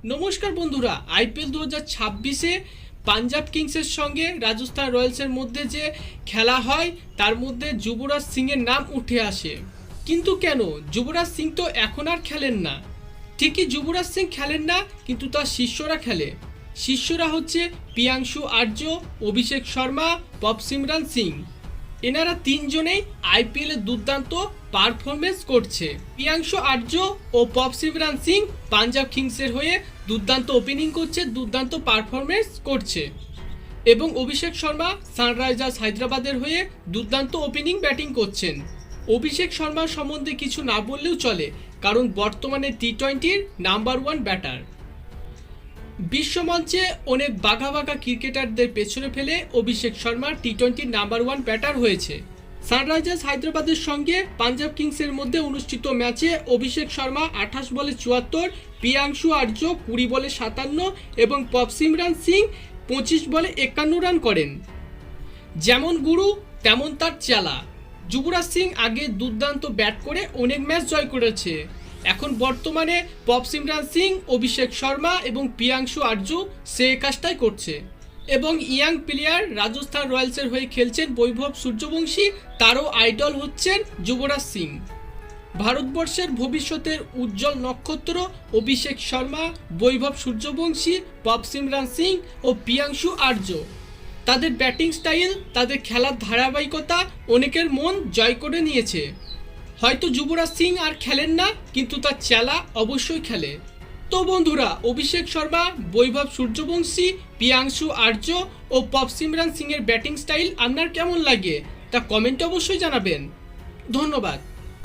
নমস্কার বন্ধুরা, আইপিএল 2026-এ পাঞ্জাব কিংসের সঙ্গে রাজস্থান রয়্যালসের মধ্যে যে খেলা হয় তার মধ্যে যুবরাজ সিংয়ের নাম উঠে আসে। কিন্তু কেন? যুবরাজ সিং তো এখন আর খেলেন না। ঠিকই, যুবরাজ সিং খেলেন না, কিন্তু তার শিষ্যরা খেলে। শিষ্যরা হচ্ছে প্রিয়াংশু আর্য, অভিষেক শর্মা, পপ সিমরান সিং। এনারা তিনজনেই আইপিএলে দুর্দান্ত পারফরমেন্স করছে। প্রিয়াংশু আর্য ও পপ সিমরান সিং পাঞ্জাব কিংসের হয়ে দুর্দান্ত ওপেনিং করছে, দুর্দান্ত পারফরমেন্স করছে। এবং অভিষেক শর্মা সানরাইজার্স হায়দ্রাবাদের হয়ে দুর্দান্ত ওপেনিং ব্যাটিং করছেন। অভিষেক শর্মার সম্বন্ধে কিছু না বললেও চলে, কারণ বর্তমানে টি-20-র নাম্বার 1 ব্যাটার। বিশ্বমঞ্চে অনেক বাঘা বাঘা ক্রিকেটারদের পেছনে ফেলে অভিষেক শর্মা টি-20-র নাম্বার 1 ব্যাটার হয়েছে। সানরাইজার্স হায়দ্রাবাদের সঙ্গে পাঞ্জাব কিংসের মধ্যে অনুষ্ঠিত ম্যাচে অভিষেক শর্মা 28 বলে 74, প্রিয়াংশু আর্য 20 বলে 57 এবং পপ সিমরান সিং 25 বলে 51 রান করেন। যেমন গুরু তেমন তার চেলা। যুবরাজ সিং আগে দুর্দান্ত ব্যাট করে অনেক ম্যাচ জয় করেছে। এখন বর্তমানে পপ সিমরান সিং, অভিষেক শর্মা এবং প্রিয়াংশু আর্য সে কাজটাই করছে। এবং ইয়াং প্লেয়ার রাজস্থান রয়্যালসের হয়ে খেলছেন বৈভব সূর্যবংশী, তারও আইডল হচ্ছেন যুবরাজ সিং। ভারতবর্ষের ভবিষ্যতের উজ্জ্বল নক্ষত্র অভিষেক শর্মা, বৈভব সূর্যবংশী, পপ সিমরান সিং ও প্রিয়াংশু আর্য। তাদের ব্যাটিং স্টাইল, তাদের খেলার ধারাবাহিকতা অনেকের মন জয় করে নিয়েছে। হয়তো যুবরাজ সিং আর খেলেন না, কিন্তু তার চেলা অবশ্যই খেলে। তো বন্ধুরা, অভিষেক শর্মা, বৈভব সূর্যবংশী, প্রিয়াংশু আর্য ও পপ সিমরান সিংয়ের ব্যাটিং স্টাইল আপনার কেমন লাগে তা কমেন্টে অবশ্যই জানাবেন। ধন্যবাদ।